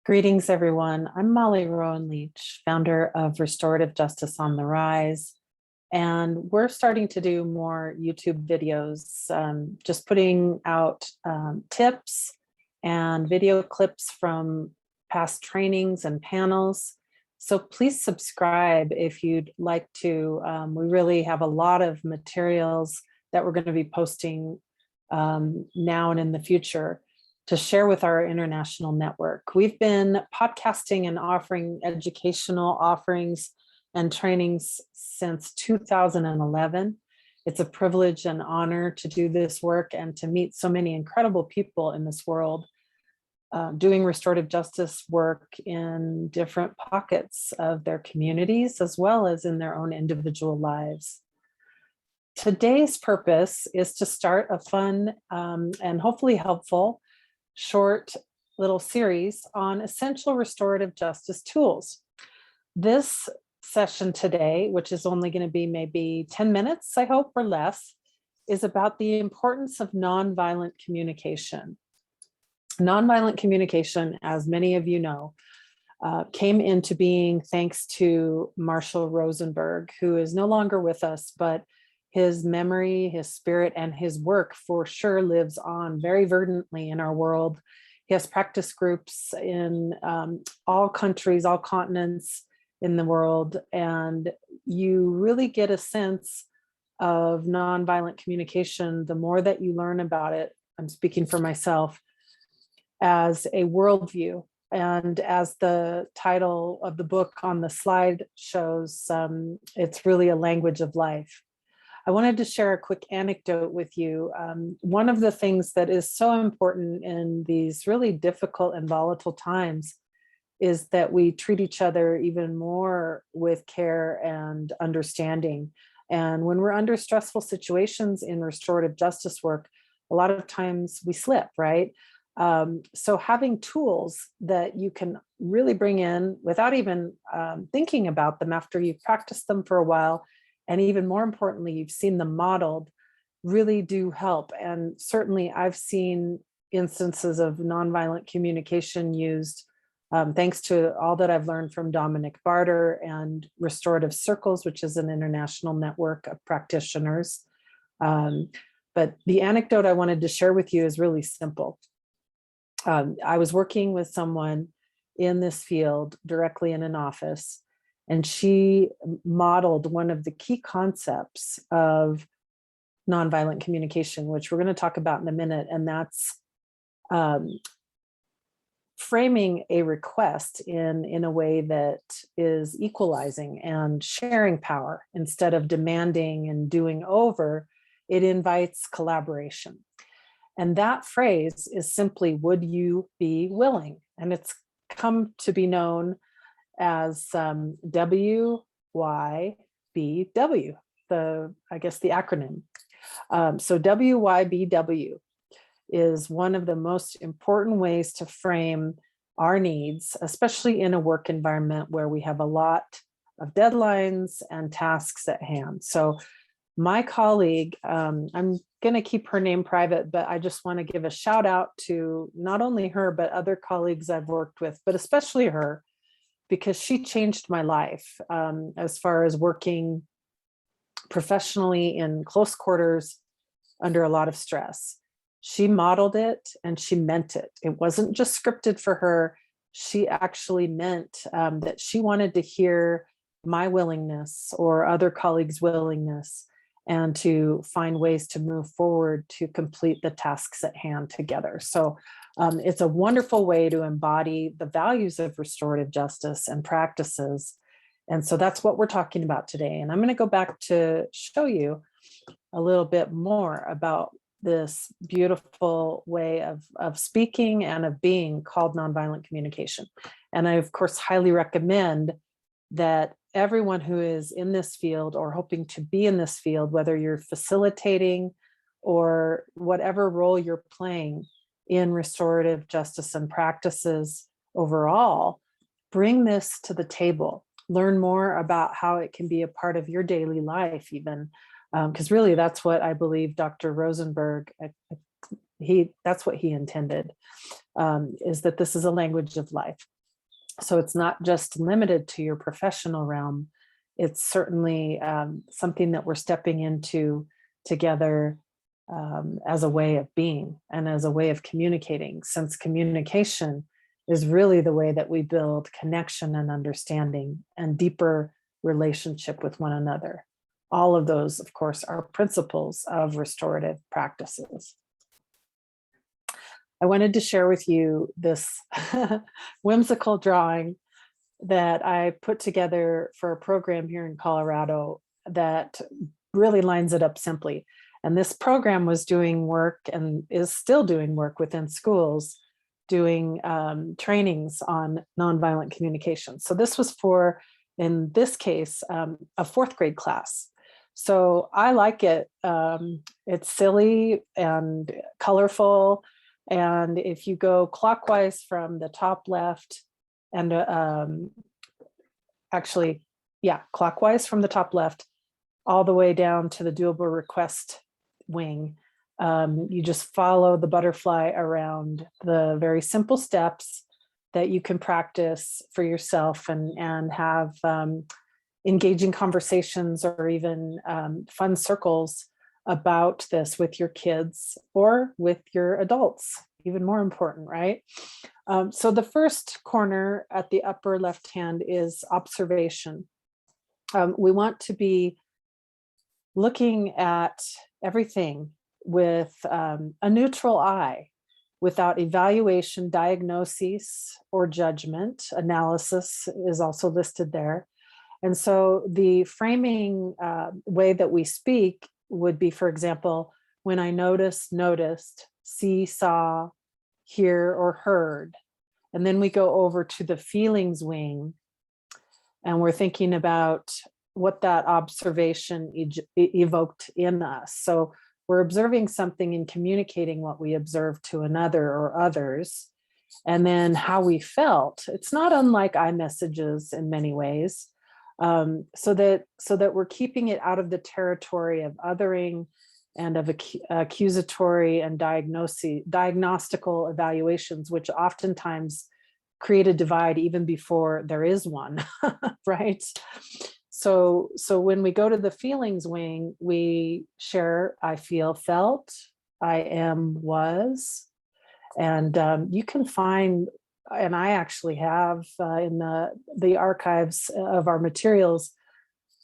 Greetings, everyone. I'm Molly Rowan Leach, founder of Restorative Justice on the Rise. And we're starting to do more YouTube videos, just putting out tips and video clips from past trainings and panels. So please subscribe if you'd like to. We really have a lot of materials that we're going to be posting now and in the future to share with our international network. We've been podcasting and offering educational offerings and trainings since 2011. It's a privilege and honor to do this work and to meet so many incredible people in this world doing restorative justice work in different pockets of their communities, as well as in their own individual lives. Today's purpose is to start a fun and hopefully helpful short little series on essential restorative justice tools. This session today, which is only going to be maybe 10 minutes, I hope, or less, is about the importance of nonviolent communication. Nonviolent communication, as many of you know, came into being thanks to Marshall Rosenberg, who is no longer with us, but his memory, his spirit, and his work for sure lives on very verdantly in our world. He has practice groups in all countries, all continents in the world, and you really get a sense of nonviolent communication the more that you learn about it. I'm speaking for myself, as a worldview. And as the title of the book on the slide shows, it's really a language of life. I wanted to share a quick anecdote with you. One of the things that is so important in these really difficult and volatile times is that we treat each other even more with care and understanding. And when we're under stressful situations in restorative justice work, a lot of times we slip, right? So having tools that you can really bring in without even thinking about them after you've practiced them for a while, and even more importantly, you've seen them modeled, really do help. And certainly I've seen instances of nonviolent communication used thanks to all that I've learned from Dominic Barter and Restorative Circles, which is an international network of practitioners. But the anecdote I wanted to share with you is really simple. I was working with someone in this field directly in an office, and she modeled one of the key concepts of nonviolent communication, which we're going to talk about in a minute. And that's framing a request in a way that is equalizing and sharing power instead of demanding and doing over. It invites collaboration. And that phrase is simply, would you be willing? And it's come to be known as WYBW, I guess the acronym. So WYBW is one of the most important ways to frame our needs, especially in a work environment where we have a lot of deadlines and tasks at hand. So my colleague, I'm going to keep her name private, but I just want to give a shout out to not only her, but other colleagues I've worked with, but especially her, because she changed my life as far as working professionally in close quarters under a lot of stress. She modeled it and she meant it. It wasn't just scripted for her. She actually meant that she wanted to hear my willingness or other colleagues' willingness and to find ways to move forward to complete the tasks at hand together. So it's a wonderful way to embody the values of restorative justice and practices. And so that's what we're talking about today. And I'm going to go back to show you a little bit more about this beautiful way of speaking and of being called nonviolent communication. And I, of course, highly recommend that everyone who is in this field or hoping to be in this field, whether you're facilitating or whatever role you're playing in restorative justice and practices overall, bring this to the table. Learn more about how it can be a part of your daily life even, because really that's what I believe Dr. Rosenberg, that's what he intended, is that this is a language of life. So it's not just limited to your professional realm. It's certainly something that we're stepping into together as a way of being and as a way of communicating, since communication is really the way that we build connection and understanding and deeper relationship with one another. All of those, of course, are principles of restorative practices. I wanted to share with you this whimsical drawing that I put together for a program here in Colorado that really lines it up simply. And this program was doing work and is still doing work within schools, doing trainings on nonviolent communication. So this was for, in this case, a fourth grade class. So I like it. It's silly and colorful. And if you go clockwise from the top left and clockwise from the top left all the way down to the doable request wing, you just follow the butterfly around the very simple steps that you can practice for yourself and have engaging conversations or even fun circles about this with your kids or with your adults, even more important, right? So the first corner at the upper left hand is observation. We want to be looking at everything with a neutral eye, without evaluation, diagnosis, or judgment. Analysis is also listed there. And so the framing way that we speak would be, for example, when I noticed, see, saw, hear, or heard. And then we go over to the feelings wing, and we're thinking about what that observation evoked in us. So we're observing something and communicating what we observed to another or others, and then how we felt. It's not unlike iMessages in many ways, so that we're keeping it out of the territory of othering and of accusatory and diagnostical evaluations, which oftentimes create a divide even before there is one, right? So when we go to the feelings wing, we share, I feel, felt, I am, was, and you can find, and I actually have in the archives of our materials,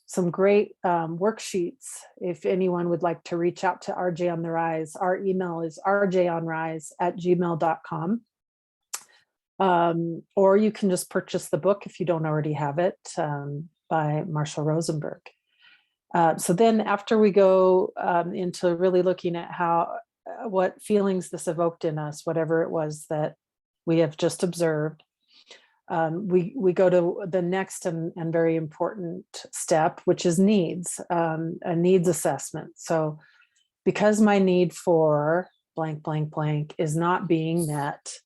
some great worksheets. If anyone would like to reach out to RJ on the Rise, our email is rjonrise@gmail.com. Or you can just purchase the book if you don't already have it, by Marshall Rosenberg. So then after we go into really looking at what feelings this evoked in us, whatever it was that we have just observed, we go to the next and very important step, which is needs, a needs assessment. So because my need for blank, blank, blank is not being met,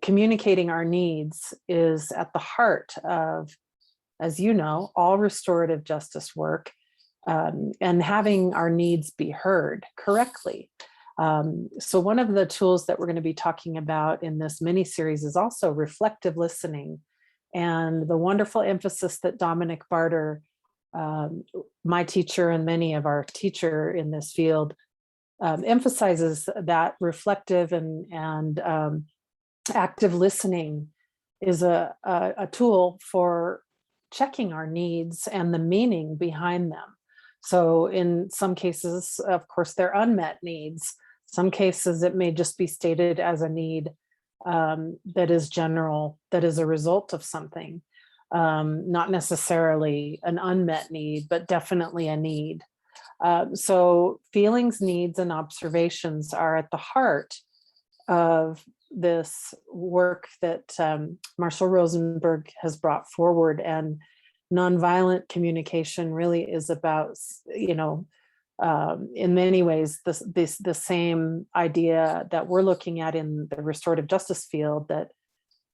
communicating our needs is at the heart of, as you know, all restorative justice work, and having our needs be heard correctly. So one of the tools that we're going to be talking about in this mini series is also reflective listening, and the wonderful emphasis that Dominic Barter, my teacher and many of our teacher in this field, emphasizes that reflective and active listening is a tool for checking our needs and the meaning behind them. So in some cases, of course, they're unmet needs. Some cases it may just be stated as a need that is general, that is a result of something, not necessarily an unmet need, but definitely a need. So feelings, needs, and observations are at the heart of this work that Marshall Rosenberg has brought forward. And nonviolent communication really is about, in many ways, the same idea that we're looking at in the restorative justice field, that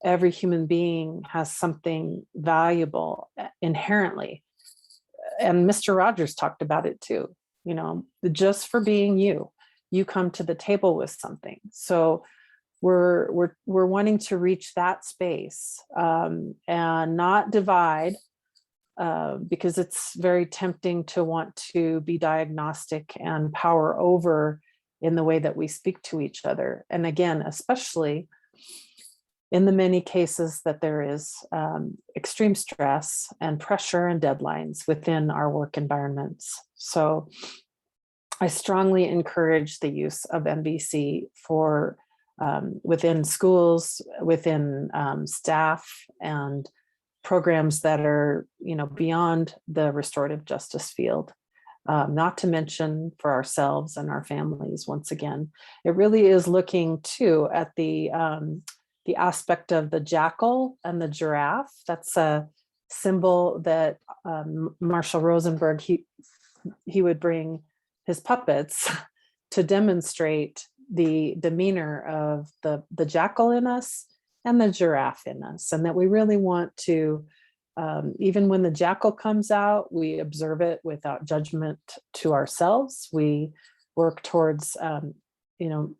every human being has something valuable inherently. And Mr. Rogers talked about it too. just for being you. You come to the table with something. So we're wanting to reach that space, and not divide, because it's very tempting to want to be diagnostic and power over in the way that we speak to each other. And again, especially in the many cases that there is extreme stress and pressure and deadlines within our work environments. So I strongly encourage the use of NVC for within schools, within staff, and programs that are, beyond the restorative justice field. Not to mention for ourselves and our families. Once again, it really is looking too at the aspect of the jackal and the giraffe. That's a symbol that Marshall Rosenberg, he would bring his puppets to demonstrate the demeanor of the jackal in us and the giraffe in us, and that we really want to, even when the jackal comes out, we observe it without judgment to ourselves. We work towards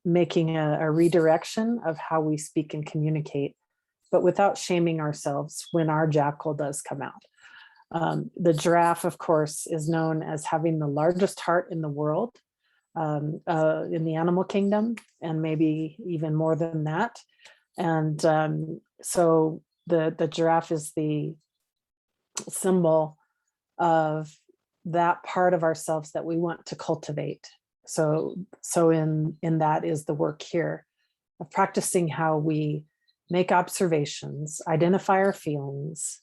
making a redirection of how we speak and communicate, but without shaming ourselves when our jackal does come out. The giraffe, of course, is known as having the largest heart in the world, in the animal kingdom, and maybe even more than that. And so the giraffe is the symbol of that part of ourselves that we want to cultivate. So in that is the work here of practicing how we make observations, identify our feelings,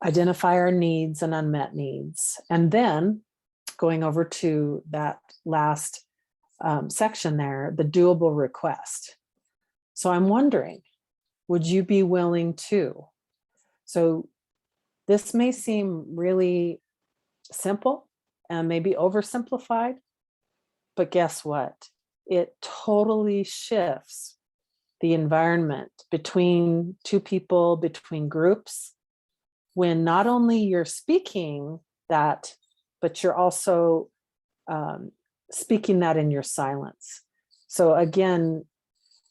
identify our needs and unmet needs, and then going over to that last section there, the doable request. So I'm wondering, would you be willing to? So this may seem really simple and maybe oversimplified, but guess what? It totally shifts the environment between two people, between groups, when not only you're speaking that, but you're also speaking that in your silence. So again,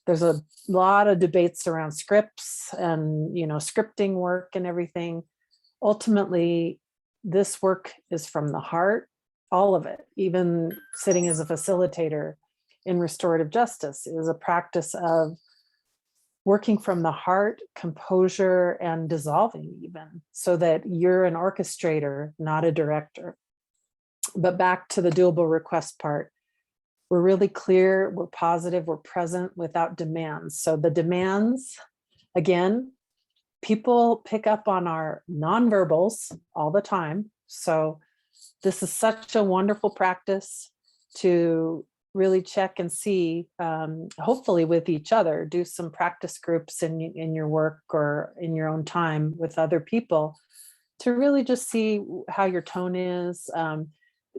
there's a lot of debates around scripts and scripting work and everything. Ultimately, this work is from the heart, all of it. Even sitting as a facilitator in restorative justice is a practice of working from the heart, composure, and dissolving even, so that you're an orchestrator, not a director. But back to the doable request part, we're really clear, we're positive, we're present without demands. So the demands, again, people pick up on our nonverbals all the time. So this is such a wonderful practice to really check and see, hopefully with each other, do some practice groups in your work or in your own time with other people to really just see how your tone is.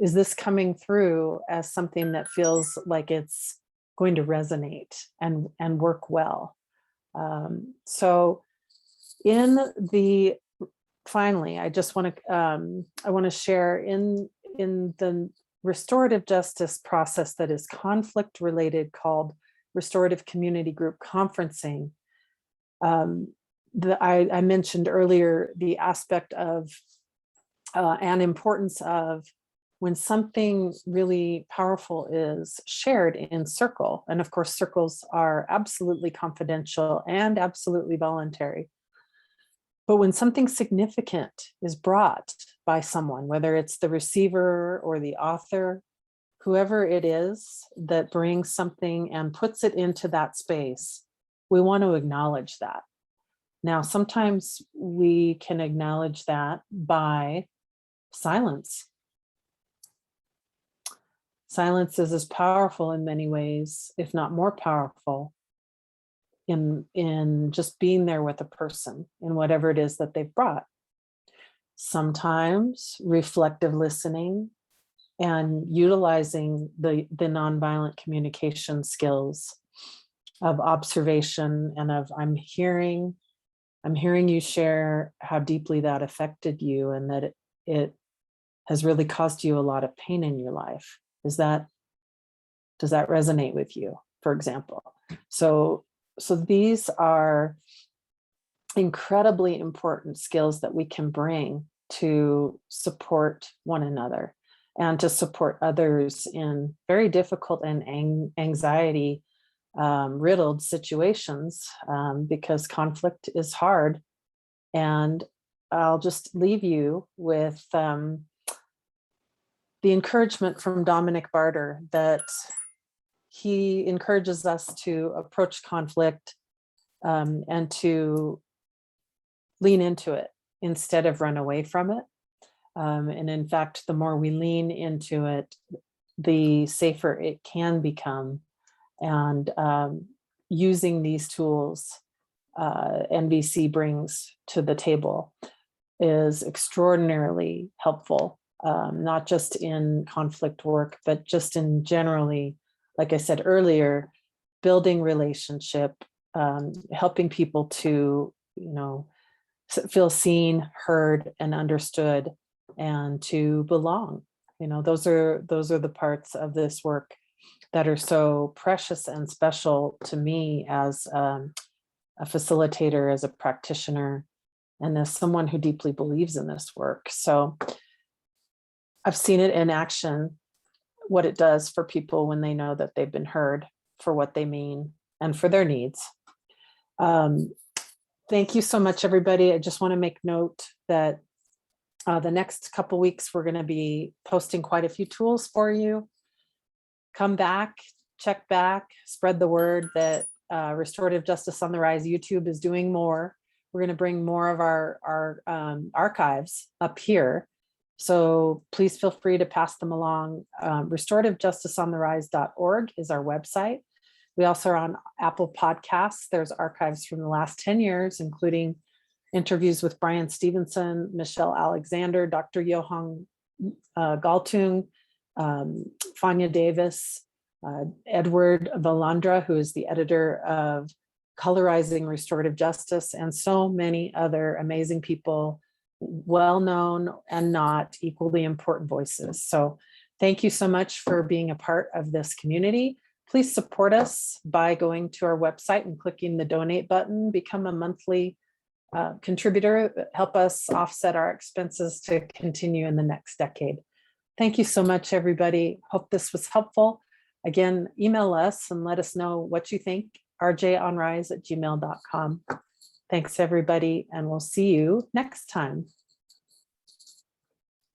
Is this coming through as something that feels like it's going to resonate and work well? So finally, I just want to share in the restorative justice process that is conflict related, called restorative community group conferencing. I mentioned earlier the aspect of and importance of when something really powerful is shared in circle. And of course, circles are absolutely confidential and absolutely voluntary. But when something significant is brought by someone, whether it's the receiver or the author, whoever it is that brings something and puts it into that space, we want to acknowledge that. Now, sometimes we can acknowledge that by silence. Silence is as powerful in many ways, if not more powerful, in just being there with a person in whatever it is that they've brought. Sometimes reflective listening and utilizing the nonviolent communication skills of observation and of I'm hearing you share how deeply that affected you, and that it has really caused you a lot of pain in your life. Does that resonate with you, for example? So these are incredibly important skills that we can bring to support one another and to support others in very difficult and anxiety riddled situations, because conflict is hard. And I'll just leave you with the encouragement from Dominic Barter that he encourages us to approach conflict and to lean into it instead of run away from it. And in fact, the more we lean into it, the safer it can become. And using these tools NVC brings to the table is extraordinarily helpful, not just in conflict work, but just in generally, like I said earlier, building relationship, helping people to, feel seen, heard, and understood, and to belong. Those are the parts of this work that are so precious and special to me as a facilitator, as a practitioner, and as someone who deeply believes in this work. So I've seen it in action, what it does for people when they know that they've been heard for what they mean and for their needs. Thank you so much, everybody. I just want to make note that the next couple weeks, we're going to be posting quite a few tools for you. Come back, check back, spread the word that Restorative Justice on the Rise YouTube is doing more. We're going to bring more of our archives up here. So please feel free to pass them along. RestorativeJusticeOnTheRise.org is our website. We also are on Apple Podcasts. There's archives from the last 10 years, including interviews with Brian Stevenson, Michelle Alexander, Dr. Johan Galtung, Fania Davis, Edward Valandra, who is the editor of Colorizing Restorative Justice, and so many other amazing people, well-known and not, equally important voices. So thank you so much for being a part of this community. Please support us by going to our website and clicking the donate button, become a monthly contributor, help us offset our expenses to continue in the next decade. Thank you so much, everybody. Hope this was helpful. Again, email us and let us know what you think, rjonrise@gmail.com. Thanks, everybody, and we'll see you next time.